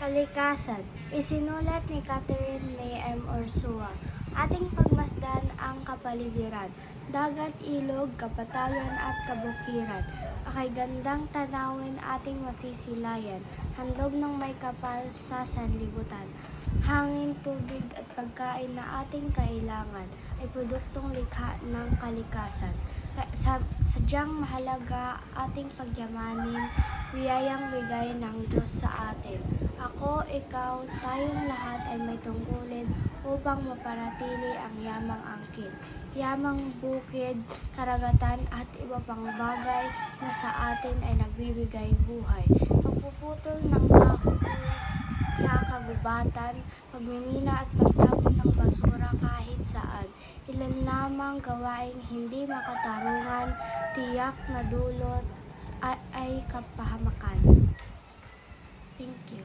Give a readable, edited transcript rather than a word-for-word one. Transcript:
Kalikasan, isinulat ni Catherine May M. Ursua. Ating pagmasdan ang kapaligiran, dagat, ilog, kapatagan at kabukiran. Akay gandang tanawin ating masisilayan, handog ng may kapal sa sanlibutan. Hangin, tubig at pagkain na ating kailangan ay produktong likha ng kalikasan. Sadyang mahalaga ating pagyamanin, biyayang bigay ng Diyos sa atin. Ako, ikaw, tayong lahat ay may tungkulin upang maparatili ang yamang angkin, yamang bukid, karagatan at iba pang bagay na sa atin ay nagbibigay buhay. Pagpuputol ng kahoy sa kagubatan, pagmimina at pagtapon ng basura kahit saan. Ilan lamang gawaing hindi makatarungan, tiyak na dulot ay kapahamakan. Thank you.